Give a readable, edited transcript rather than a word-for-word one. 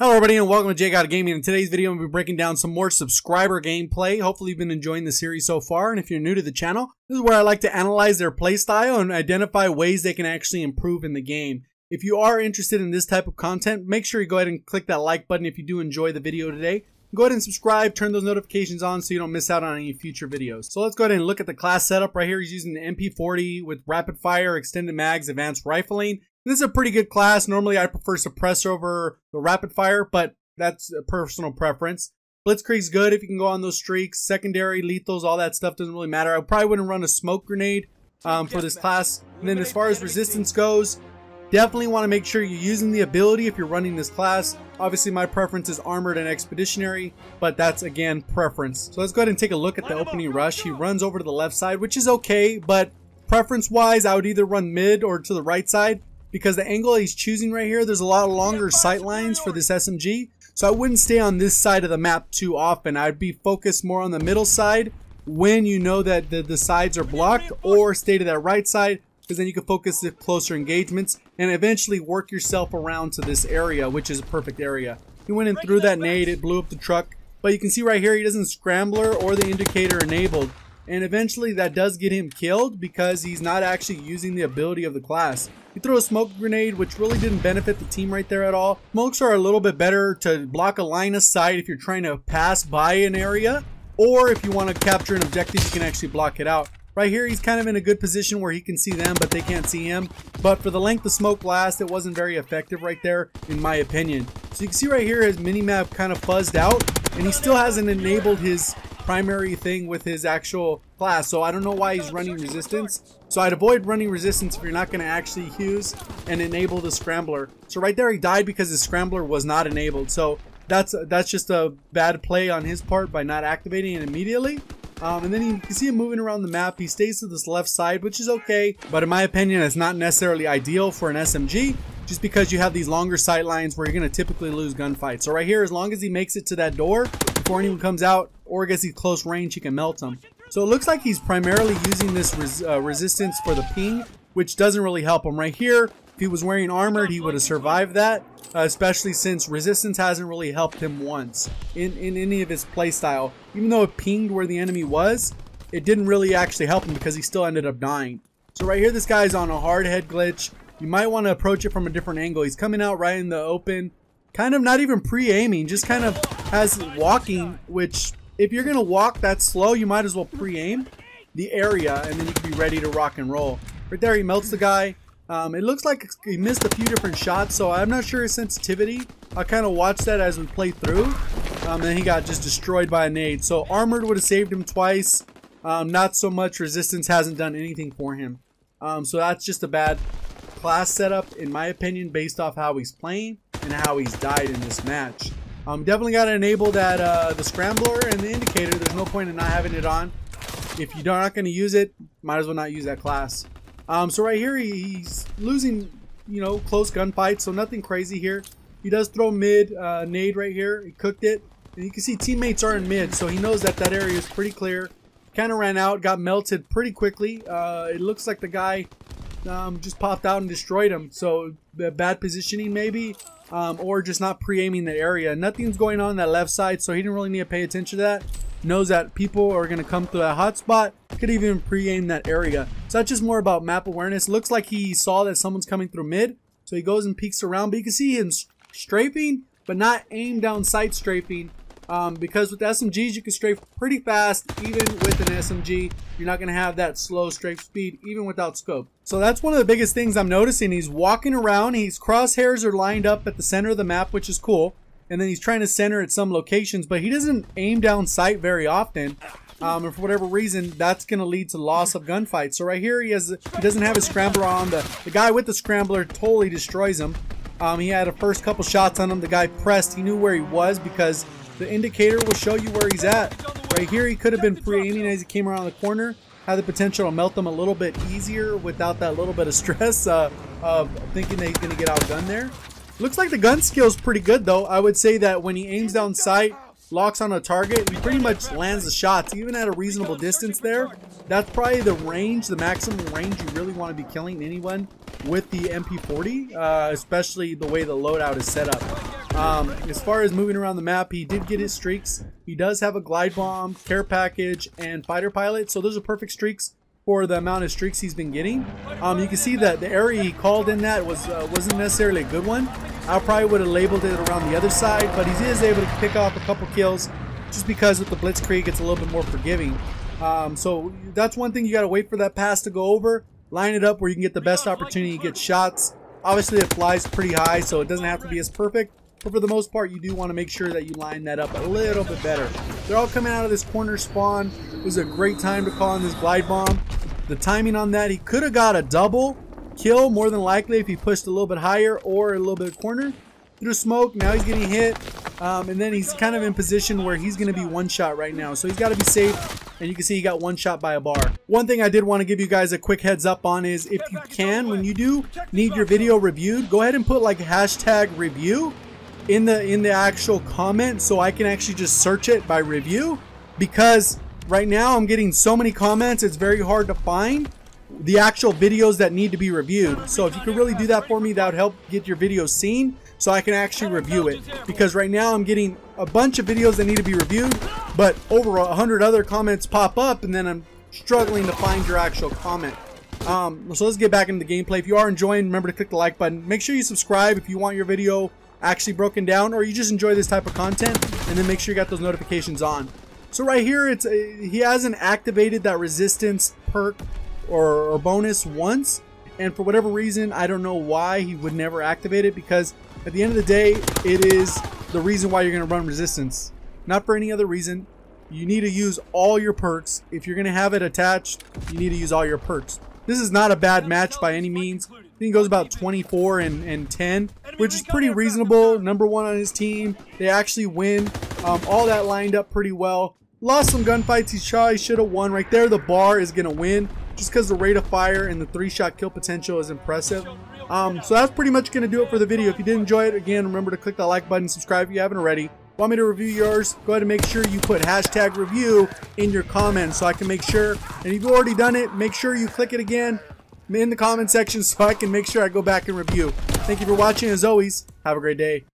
Hello everybody and welcome to Elgato Gaming. In today's video, I'm going to be breaking down some more subscriber gameplay. Hopefully you've been enjoying the series so far, and if you're new to the channel, this is where I like to analyze their playstyle and identify ways they can actually improve in the game. If you are interested in this type of content, make sure you go ahead and click that like button if you do enjoy the video today. Go ahead and subscribe, turn those notifications on so you don't miss out on any future videos. So let's go ahead and look at the class setup right here. He's using the MP40 with rapid fire, extended mags, advanced rifling. This is a pretty good class. Normally I prefer suppressor over the rapid fire, but that's a personal preference. Blitzkrieg's good if you can go on those streaks. Secondary, lethals, all that stuff doesn't really matter. I probably wouldn't run a smoke grenade for this class. And then as far as resistance goes, definitely want to make sure you're using the ability if you're running this class. Obviously my preference is armored and expeditionary, but that's again preference. So let's go ahead and take a look at the opening rush. He runs over to the left side, which is okay, but preference wise I would either run mid or to the right side, because the angle he's choosing right here, there's a lot longer sight lines for this SMG. So I wouldn't stay on this side of the map too often. I'd be focused more on the middle side when you know that the sides are blocked, or stay to that right side, because then you can focus the closer engagements and eventually work yourself around to this area, which is a perfect area. He went in through that nade, it blew up the truck, but you can see right here he doesn't scrambler or the indicator enabled. And eventually that does get him killed because he's not actually using the ability of the class. He threw a smoke grenade, which really didn't benefit the team right there at all. Smokes are a little bit better to block a line of sight if you're trying to pass by an area, or if you want to capture an objective, you can actually block it out. Right here, he's kind of in a good position where he can see them, but they can't see him. But for the length the smoke lasts, it wasn't very effective right there, in my opinion. So you can see right here, his minimap kind of fuzzed out, and he still hasn't enabled his primary thing with his actual class. So I don't know why he's running resistance. So I'd avoid running resistance if you're not going to actually use and enable the scrambler. So right there, he died because his scrambler was not enabled. So that's just a bad play on his part by not activating it immediately. And then you can see him moving around the map. He stays to this left side, which is okay, but in my opinion, it's not necessarily ideal for an SMG, just because you have these longer sight lines where you're going to typically lose gunfights. So right here, as long as he makes it to that door before anyone comes out or gets these close range, he can melt them. So it looks like he's primarily using this resistance for the ping, which doesn't really help him. Right here, if he was wearing armored, he would have survived that. Especially since resistance hasn't really helped him once in any of his playstyle. Even though it pinged where the enemy was, it didn't really actually help him because he still ended up dying. So right here, this guy's on a hard head glitch. You might want to approach it from a different angle. He's coming out right in the open, kind of not even pre-aiming, just kind of has walking, which if you're going to walk that slow, you might as well pre-aim the area and then you can be ready to rock and roll. Right there, he melts the guy. It looks like he missed a few different shots, so I'm not sure his sensitivity. I'll kind of watch that as we play through. And then he got just destroyed by a nade. So armored would have saved him twice. Not so much. Resistance hasn't done anything for him. So that's just a bad class setup, in my opinion, based off how he's playing and how he's died in this match. Definitely got to enable that the scrambler and the indicator. There's no point in not having it on. If you're not going to use it, might as well not use that class. So right here, he's losing, close gunfights, so nothing crazy here. He does throw mid, nade right here. He cooked it. And you can see teammates are in mid, so he knows that that area is pretty clear. Kind of ran out, got melted pretty quickly. It looks like the guy just popped out and destroyed him. So bad positioning maybe, or just not pre-aiming the area. Nothing's going on that left side, so he didn't really need to pay attention to that. Knows that people are going to come through that hotspot. Could even pre-aim that area. So that's just more about map awareness. Looks like he saw that someone's coming through mid, so he goes and peeks around, but you can see him strafing, but not aim down sight strafing, because with SMGs you can strafe pretty fast. Even with an SMG, you're not going to have that slow strafe speed even without scope. So that's one of the biggest things I'm noticing. He's walking around, his crosshairs are lined up at the center of the map, which is cool. And then he's trying to center at some locations, but he doesn't aim down sight very often. And for whatever reason, that's going to lead to loss of gunfights. So right here, he doesn't have his scrambler on. The guy with the scrambler totally destroys him. He had a first couple shots on him. The guy pressed. He knew where he was because the indicator will show you where he's at. Right here, he could have been pre-aiming as he came around the corner. Had the potential to melt them a little bit easier without that little bit of stress of thinking that he's going to get outgunned there. Looks like the gun skill is pretty good though. I would say that when he aims down sight, locks on a target, he pretty much lands the shots, even at a reasonable distance there. That's probably the range, the maximum range you really want to be killing anyone with the MP40, especially the way the loadout is set up. As far as moving around the map, he did get his streaks. He does have a glide bomb, care package, and fighter pilot. So those are perfect streaks for the amount of streaks he's been getting. You can see that the area he called in that wasn't necessarily a good one. I probably would have labeled it around the other side, but he is able to pick off a couple kills just because with the Blitzkrieg it's a little bit more forgiving. So that's one thing, you got to wait for that pass to go over. Line it up where you can get the best opportunity to get shots. Obviously it flies pretty high, so it doesn't have to be as perfect. But for the most part, you do want to make sure that you line that up a little bit better. They're all coming out of this corner spawn. It was a great time to call on this glide bomb. The timing on that, he could have got a double kill more than likely if he pushed a little bit higher or a little bit of corner. Through smoke, now he's getting hit. And then he's kind of in position where he's going to be one shot right now. So he's got to be safe. And you can see he got one shot by a bar. One thing I did want to give you guys a quick heads up on is if you can, when you do need your video reviewed, go ahead and put like hashtag review in the actual comment so I can actually just search it by review, because right now I'm getting so many comments it's very hard to find the actual videos that need to be reviewed. So if you could really do that for me, that would help get your video seen so I can actually review it, because right now I'm getting a bunch of videos that need to be reviewed but over 100 other comments pop up and then I'm struggling to find your actual comment. So let's get back into the gameplay. If you are enjoying, remember to click the like button. Make sure you subscribe if you want your video actually broken down, or you just enjoy this type of content, and then make sure you got those notifications on. So right here, he hasn't activated that resistance perk or bonus once, and for whatever reason, I don't know why he would never activate it, because at the end of the day, it is the reason why you're going to run resistance, not for any other reason. You need to use all your perks. If you're going to have it attached, you need to use all your perks. This is not a bad match by any means. I think he goes about 24 and 10, which is pretty reasonable. Number one on his team. They actually win. All that lined up pretty well. Lost some gunfights. He should have won. Right there, the bar is going to win just because the rate of fire and the 3-shot kill potential is impressive. So that's pretty much going to do it for the video. If you did enjoy it, again, remember to click that like button, subscribe if you haven't already. Want me to review yours? Go ahead and make sure you put hashtag review in your comments so I can make sure. And if you've already done it, make sure you click it again in the comment section so I can make sure I go back and review. Thank you for watching. As always, have a great day.